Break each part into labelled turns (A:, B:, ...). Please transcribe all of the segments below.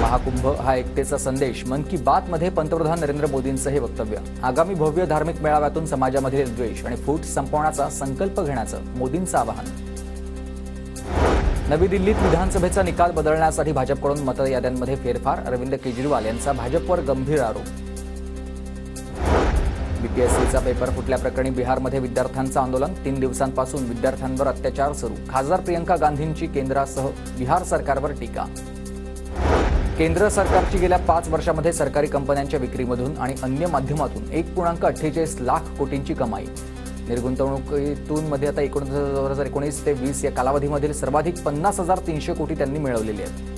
A: महाकुंभ हा एकतेचा संदेश. मन की बात मध्ये पंतप्रधान नरेंद्र मोदींचं हे वक्तव्य. आगामी भव्य धार्मिक मेळाव्यातून समाजामधील द्वेष आणि फूट संपवण्याचा संकल्प घेण्याचं मोदींचं आवाहन. नवी दिल्लीत विधानसभेचा निकाल बदलण्यासाठी भाजपकडून मतयाद्यांमध्ये फेरफार. अरविंद केजरीवाल यांचा भाजपवर गंभीर आरोप. बीपीएससीचा पेपर फुटल्याप्रकरणी बिहारमध्ये विद्यार्थ्यांचं आंदोलन. 3 दिवसांपासून विद्यार्थ्यांवर अत्याचार सुरू. खासदार प्रियंका गांधींची केंद्रासह बिहार सरकारवर टीका. केंद्र सरकारची गेल्या 5 वर्षांमध्ये सरकारी कंपन्यांच्या विक्रीमधून आणि अन्य माध्यमातून 1.48 लाख कोटींची कमाई. निर्गुंतवणुकीतून मध्ये आता 2019 ते 20 या कालावधीमधील सर्वाधिक 50,300 कोटी त्यांनी मिळवलेले आहेत.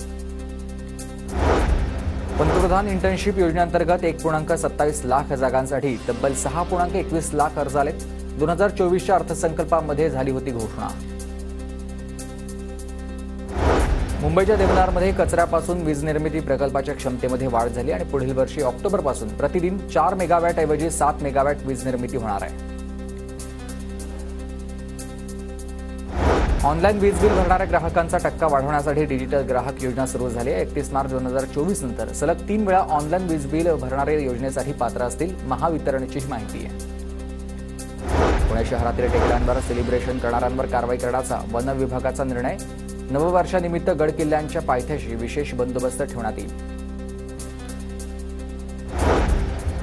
A: पंतप्रधान इंटर्नशिप योजनेअंतर्गत 1.27 लाख जागांसाठी तब्बल 6.21 लाख अर्ज आले. 2024च्या अर्थसंकल्पामध्ये झाली होती घोषणा. मुंबईच्या देवनारमध्ये कचऱ्यापासून वीज निर्मिती प्रकल्पाच्या क्षमतेमध्ये वाढ झाली आणि पुढील वर्षी ऑक्टोबरपासून प्रतिदिन 4 मेगावॅट ऐवजी 7 मेगावॅट वीज निर्मिती होणार आहे. ऑनलाईन वीज बिल भरणाऱ्या ग्राहकांचा टक्का वाढवण्यासाठी डिजिटल ग्राहक योजना सुरू झाली आहे. 31 मार्च 2024 नंतर सलग 3 वेळा ऑनलाईन वीज बिल भरणारे योजनेसाठी पात्र असतील. महावितरणची माहिती आहे. पुणे शहरातील टेकड्यांवर सेलिब्रेशन करणाऱ्यांवर कारवाई करण्याचा वन विभागाचा निर्णय. नववर्षानिमित्त गड किल्ल्यांच्या पायथ्याशी विशेष बंदोबस्त ठेवण्यात येईल.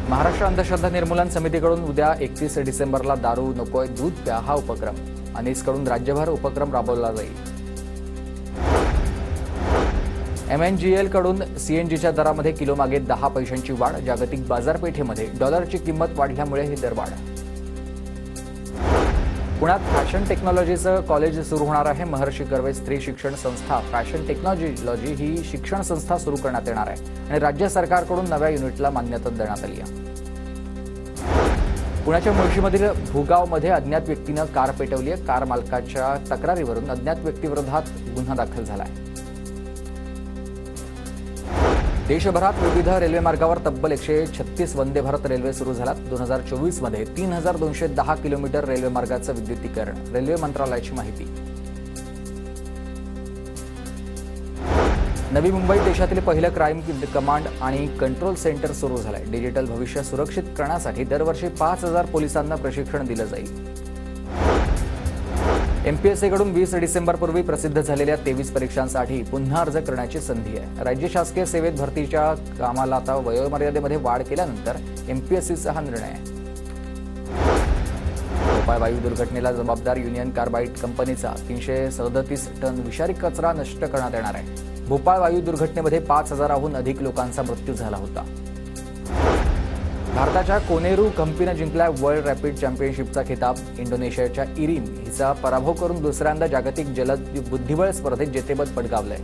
A: महाराष्ट्र अंधश्रद्धा निर्मूलन समितीकडून उद्या 31 डिसेंबरला दारू नकोय दूध प्या हा उपक्रम. अनिसकडून राज्यभर उपक्रम राबवला जाईल. MNGL कडून CNGच्या दरामध्ये किलोमागे 10 पैशांची वाढ. जागतिक बाजारपेठेमध्ये डॉलरची किंमत वाढल्यामुळे ही दरवाढ. पुण्यात फॅशन टेक्नॉलॉजीचं कॉलेज सुरू होणार आहे. महर्षी कर्वे स्त्री शिक्षण संस्था फॅशन टेक्नॉलॉजी ही शिक्षण संस्था सुरू करण्यात येणार आहे आणि राज्य सरकारकडून नव्या युनिटला मान्यता देण्यात आली आहे. पुण्याच्या मुळशीमधील भूगावमध्ये अज्ञात व्यक्तीनं कार पेटवली आहे. कार मालकाच्या तक्रारीवरून अज्ञात व्यक्तीविरोधात गुन्हा दाखल झाला आहे. देशभरात विविध रेल्वे मार्गावर तब्बल 136 वंदे भारत रेल्वे सुरू झाल्यात. 2024 मध्ये 3210 किलोमीटर रेल्वे मार्गाचं विद्युतीकरण. रेल्वे मंत्रालयाची माहिती. नवी मुंबईत देशातील पहिलं क्राईम कमांड आणि कंट्रोल सेंटर सुरू झालंय. डिजिटल भविष्य सुरक्षित करण्यासाठी दरवर्षी 5000 पोलिसांना प्रशिक्षण दिलं जाईल. MPSCकडून 20 डिसेंबरपूर्वी प्रसिद्ध झालेल्या 23 परीक्षांसाठी पुन्हा अर्ज करण्याची संधी आहे. राज्य शासकीय सेवेत भरतीच्या कामाला आता वयोमर्यादेमध्ये वाढ केल्यानंतर MPSCचा हा निर्णय आहे. भोपाळ वायू दुर्घटनेला जबाबदार युनियन कार्बाइड कंपनीचा 337 टन विषारी कचरा नष्ट करण्यात येणार आहे. भोपाळ वायू दुर्घटनेमध्ये 5000हून अधिक लोकांचा मृत्यू झाला होता. भारताच्या कोनेरू कंपनीनं जिंकला वर्ल्ड रॅपिड चॅम्पियनशिपचा खिताब. इंडोनेशियाच्या इरिन हिचा पराभव करून दुसऱ्यांदा जागतिक जलद बुद्धिबळ स्पर्धेत जेतेपद पटकावलंय.